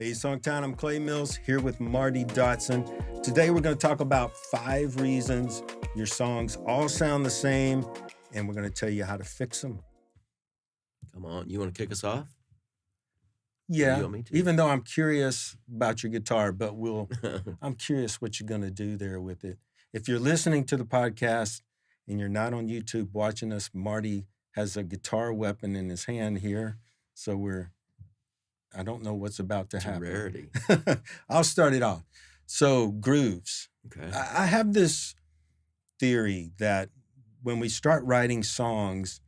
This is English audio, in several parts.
Hey, SongTown, I'm Clay Mills here with Marty Dotson. Today we're going to talk about 5 reasons your songs all sound the same, and we're going to tell you how to fix them. Come on, you want to kick us off? Or you Yeah, want me to? even though I'm curious about your guitar, but I'm curious what you're going to do there with it. If you're listening to the podcast and you're not on YouTube watching us, Marty has a guitar weapon in his hand here, so I don't know what's about to It's a happen. rarity. I'll start it off. So, grooves. Okay. I have this theory that when we start writing songs,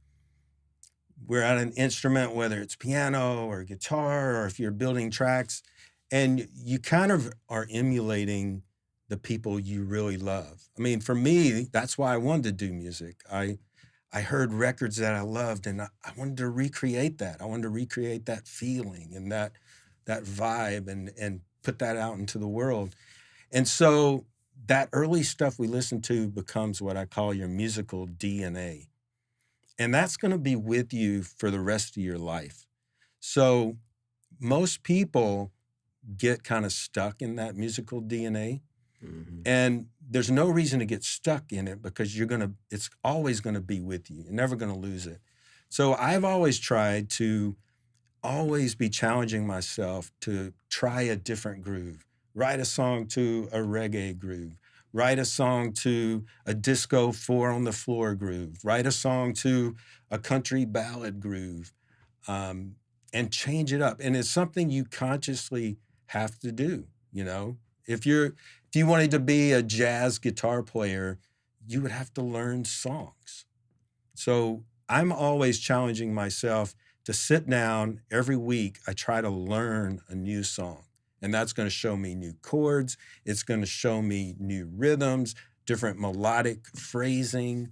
we're at an instrument, whether it's piano or guitar, or if you're building tracks, and you kind of are emulating the people you really love. I mean, for me, that's why I wanted to do music. I heard records that I loved, and I wanted to recreate that. I wanted to recreate that feeling and that vibe, and put that out into the world. And so that early stuff we listen to becomes what I call your musical DNA, and that's going to be with you for the rest of your life. So most people get kind of stuck in that musical DNA. Mm-hmm. And there's no reason to get stuck in it because it's always going to be with you. You're never going to lose it. So I've always tried to always be challenging myself to try a different groove, write a song to a reggae groove, write a song to a disco 4 on the floor groove, write a song to a country ballad groove, and change it up. And it's something you consciously have to do, you know? If you wanted to be a jazz guitar player, you would have to learn songs. So I'm always challenging myself to sit down every week. I try to learn a new song, and that's going to show me new chords. It's going to show me new rhythms, different melodic phrasing.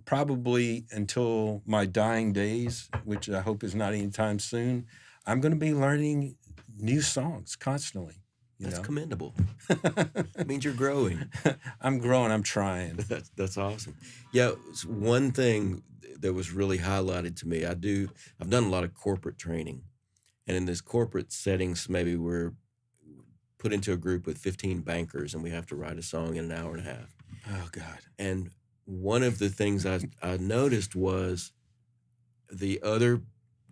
Probably until my dying days, which I hope is not anytime soon, I'm going to be learning new songs constantly. That's commendable. It means you're growing. I'm growing. I'm trying. That's awesome. Yeah, one thing that was really highlighted to me. I've done a lot of corporate training, and in this corporate settings, maybe we're put into a group with 15 bankers, and we have to write a song in an hour and a half. Oh God! And one of the things I noticed was the other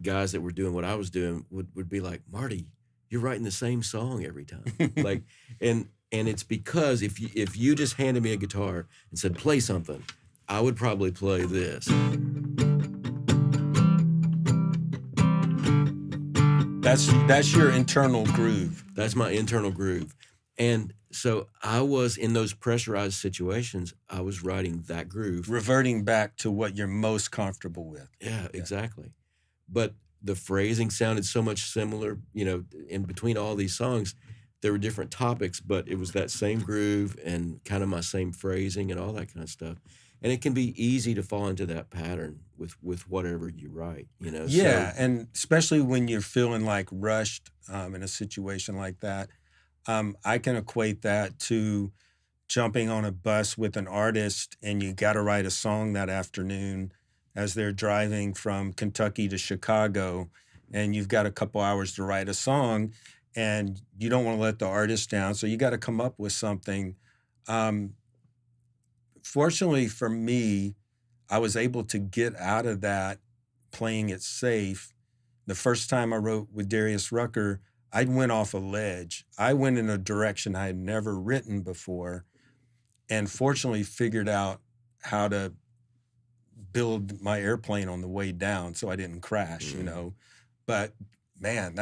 guys that were doing what I was doing would be like, Marty, you're writing the same song every time. Like, and it's because if you just handed me a guitar and said, play something, I would probably play this. That's your internal groove. That's my internal groove. And so I was in those pressurized situations, I was writing that groove. Reverting back to what you're most comfortable with. Yeah, exactly. But the phrasing sounded so much similar, in between all these songs. There were different topics, but it was that same groove and kind of my same phrasing and all that kind of stuff. And it can be easy to fall into that pattern with whatever you write, Yeah, So, and especially when you're feeling like rushed in a situation like that, I can equate that to jumping on a bus with an artist and you got to write a song that afternoon as they're driving from Kentucky to Chicago, and you've got a couple hours to write a song, and you don't want to let the artist down, so you got to come up with something. Fortunately for me, I was able to get out of that playing it safe. The first time I wrote with Darius Rucker, I went off a ledge. I went in a direction I had never written before, and fortunately figured out how to build my airplane on the way down so I didn't crash, But man,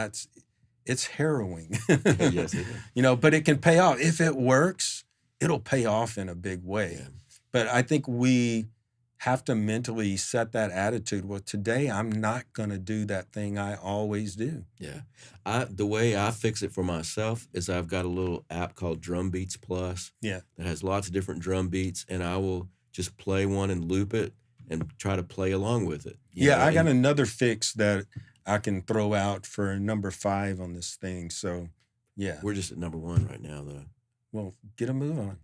it's harrowing. yes, it is. But it can pay off. If it works, it'll pay off in a big way. Yeah. But I think we have to mentally set that attitude. Well, today I'm not going to do that thing I always do. Yeah. The way I fix it for myself is I've got a little app called Drum Beats Plus. Yeah. That has lots of different drum beats, and I will just play one and loop it and try to play along with it. I got another fix that I can throw out for number 5 on this thing. So, yeah. We're just at number 1 right now, though. Well, get a move on.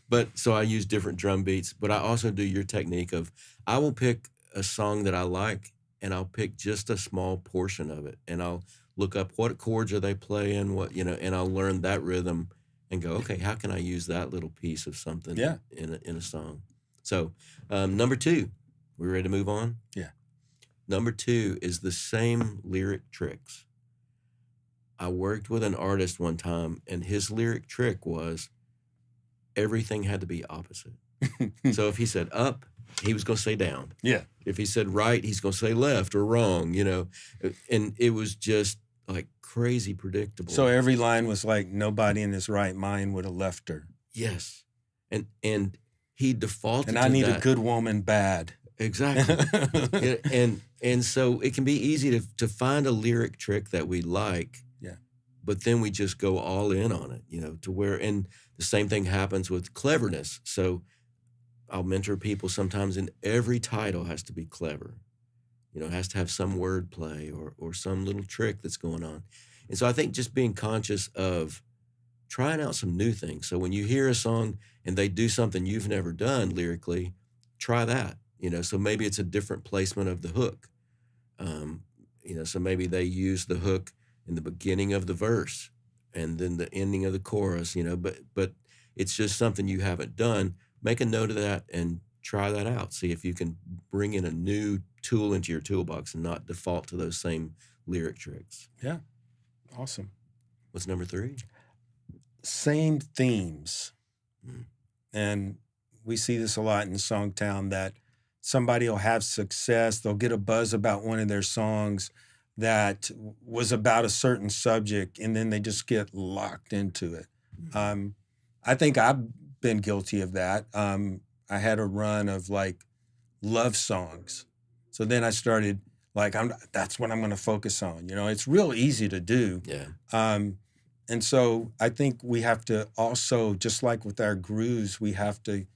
But so I use different drum beats, but I also do your technique of I will pick a song that I like and I'll pick just a small portion of it, and I'll look up what chords are they playing, and I'll learn that rhythm and go, okay, how can I use that little piece of something Yeah. in a song? So, number 2, we ready to move on? Yeah. Number 2 is the same lyric tricks. I worked with an artist one time, and his lyric trick was everything had to be opposite. So if he said up, he was going to say down. Yeah. If he said right, he's going to say left or wrong, And it was just like crazy predictable. So every line was like, nobody in his right mind would have left her. Yes. And he defaulted And to I need that. a good woman bad. Exactly. and so it can be easy to find a lyric trick that we like. Yeah. But then we just go all in on it, to where, and the same thing happens with cleverness. So I'll mentor people sometimes, and every title has to be clever. It has to have some wordplay or some little trick that's going on. And so I think just being conscious of trying out some new things. So when you hear a song and they do something you've never done lyrically, try that. So maybe it's a different placement of the hook. So maybe they use the hook in the beginning of the verse and then the ending of the chorus, but it's just something you haven't done. Make a note of that and try that out. See if you can bring in a new tool into your toolbox and not default to those same lyric tricks. Yeah. Awesome. What's number 3? Same themes. And we see this a lot in SongTown, that somebody will have success. They'll get a buzz about one of their songs that was about a certain subject, and then they just get locked into it. I think I've been guilty of that. I had a run of like love songs. So then I started like, that's what I'm going to focus on. It's real easy to do. Yeah. And so I think we have to also, just like with our grooves, we have to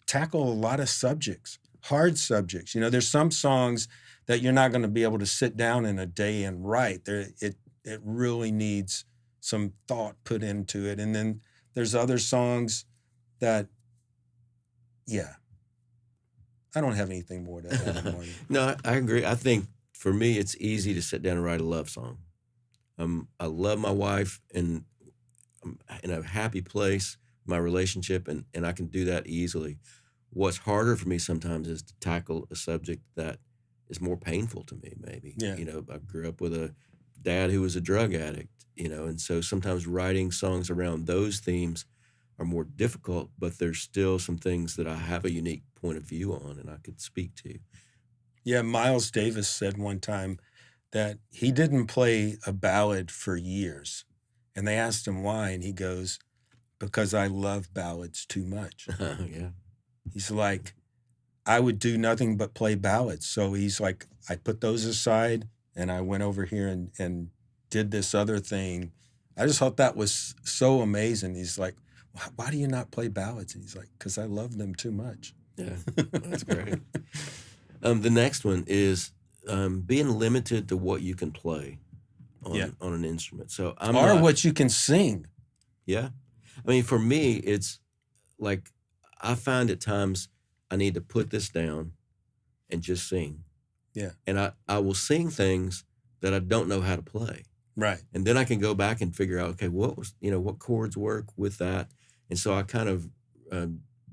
tackle a lot of subjects, hard subjects. There's some songs that you're not going to be able to sit down in a day and write. It really needs some thought put into it. And then there's other songs that, I don't have anything more to add anymore. No, I agree. I think for me, it's easy to sit down and write a love song. I love my wife, and I'm in a happy place, my relationship, and I can do that easily. What's harder for me sometimes is to tackle a subject that is more painful to me, maybe. Yeah. I grew up with a dad who was a drug addict, and so sometimes writing songs around those themes are more difficult, but there's still some things that I have a unique point of view on and I could speak to. Yeah, Miles Davis said one time that he didn't play a ballad for years. And they asked him why, and he goes, because I love ballads too much. Yeah. He's like, I would do nothing but play ballads. So he's like, I put those aside and I went over here and did this other thing. I just thought that was so amazing. He's like, why do you not play ballads? And he's like, because I love them too much. Yeah, that's great. The next one is being limited to what you can play on an instrument. So what you can sing. Yeah. I mean, for me, it's like I find at times I need to put this down and just sing. Yeah. And I will sing things that I don't know how to play. Right. And then I can go back and figure out, okay, what chords work with that. And so I kind of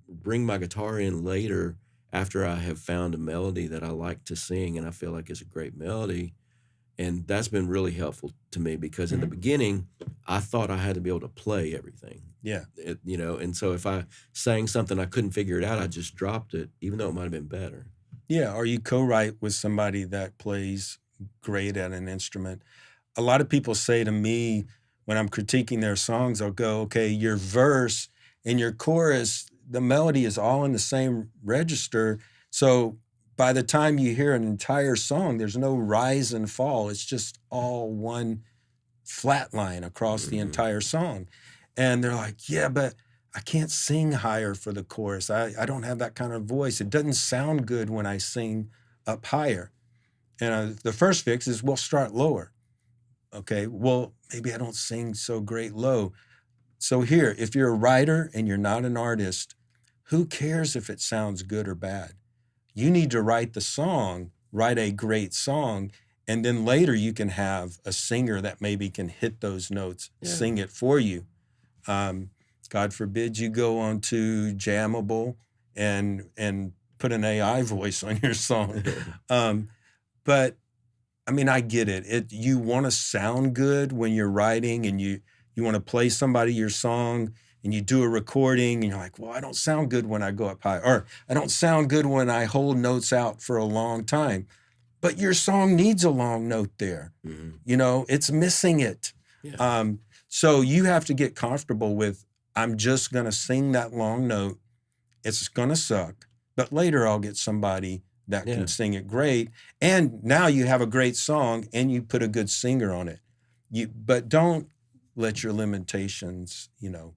bring my guitar in later after I have found a melody that I like to sing and I feel like it's a great melody. And that's been really helpful to me because in the beginning, I thought I had to be able to play everything. Yeah. And so if I sang something I couldn't figure it out, I just dropped it, even though it might have been better. Yeah, or you co-write with somebody that plays great at an instrument. A lot of people say to me when I'm critiquing their songs, I'll go, okay, your verse and your chorus, the melody is all in the same register. So by the time you hear an entire song, there's no rise and fall. It's just all one flat line across the entire song. And they're like, yeah, but I can't sing higher for the chorus. I don't have that kind of voice. It doesn't sound good when I sing up higher. And the first fix is we'll start lower. Okay, well, maybe I don't sing so great low. So here, if you're a writer and you're not an artist, who cares if it sounds good or bad? You need to write the song write a great song. And then later you can have a singer that maybe can hit those notes, sing it for you. God forbid you go onto Jammable and put an AI voice on your song. But I mean, I get it. You want to sound good when you're writing, and you want to play somebody your song, and you do a recording, and you're like, well, I don't sound good when I go up high, or I don't sound good when I hold notes out for a long time. But your song needs a long note there. You know, it's missing it. So you have to get comfortable with, I'm just going to sing that long note. It's going to suck, but later I'll get somebody that can sing it great. And now you have a great song and you put a good singer on it. But don't let your limitations, you know,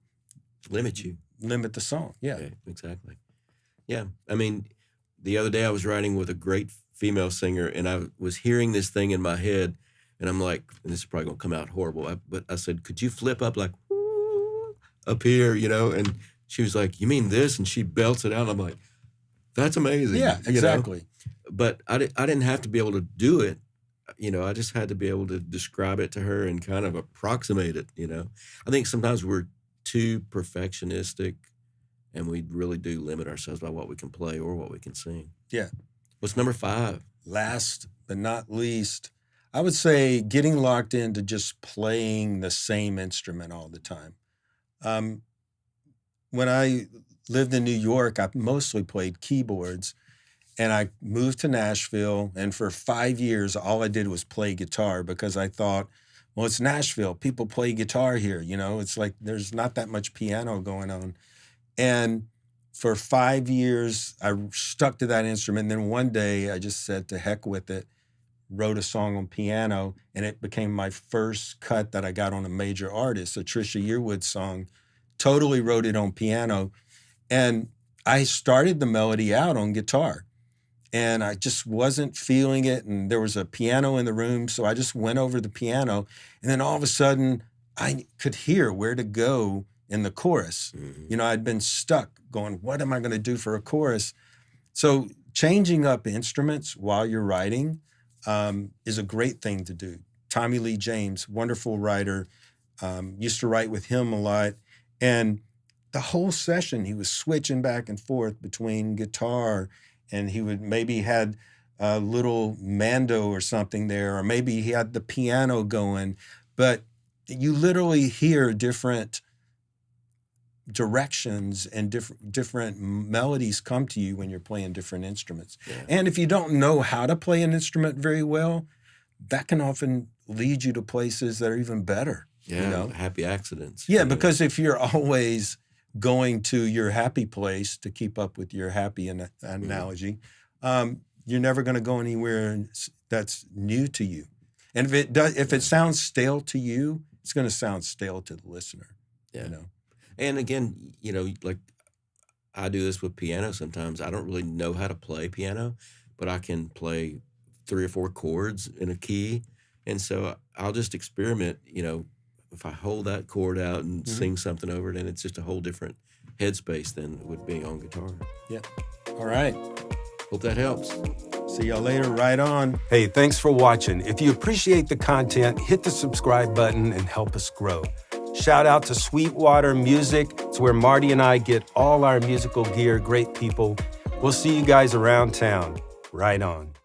limit the song. Yeah, exactly. Yeah. I mean, the other day I was writing with a great female singer, and I was hearing this thing in my head, and I'm like, and this is probably gonna come out horrible, but I said, could you flip up like up here, you know? And she was like, you mean this? And she belts it out. And I'm like, that's amazing. Yeah, exactly. You know? But I didn't have to be able to do it. You know, I just had to be able to describe it to her and kind of approximate it, you know? I think sometimes we're too perfectionistic, and we really do limit ourselves by what we can play or what we can sing. Yeah. What's number 5? Last but not least, I would say getting locked into just playing the same instrument all the time. When I lived in New York, I mostly played keyboards, and I moved to Nashville, and for 5 years, all I did was play guitar because I thought, well, it's Nashville. People play guitar here, you know? It's like there's not that much piano going on. And for 5 years, I stuck to that instrument. And then one day, I just said, to heck with it, wrote a song on piano, and it became my first cut that I got on a major artist, a Trisha Yearwood song. Totally wrote it on piano. And I started the melody out on guitar. And I just wasn't feeling it, and there was a piano in the room, so I just went over the piano, and then all of a sudden, I could hear where to go in the chorus. You know, I'd been stuck going, what am I going to do for a chorus? So changing up instruments while you're writing is a great thing to do. Tommy Lee James, wonderful writer, used to write with him a lot, and the whole session, he was switching back and forth between guitar, and he would maybe had a little mando or something there, or maybe he had the piano going, but you literally hear different directions and different melodies come to you when you're playing different instruments. And if you don't know how to play an instrument very well, that can often lead you to places that are even better. Yeah, you know? Happy accidents. Yeah, because if you're always going to your happy place, to keep up with your happy analogy, you're never going to go anywhere that's new to you. And if it sounds stale to you, it's going to sound stale to the listener. Yeah. You know? And again, you know, like I do this with piano sometimes. I don't really know how to play piano, but I can play 3 or 4 chords in a key. And so I'll just experiment, you know, if I hold that chord out and sing something over it, and it's just a whole different headspace than it would be on guitar. Yeah. All right. Hope that helps. See y'all later. Right on. Hey, thanks for watching. If you appreciate the content, hit the subscribe button and help us grow. Shout out to Sweetwater Music. It's where Marty and I get all our musical gear. Great people. We'll see you guys around town. Right on.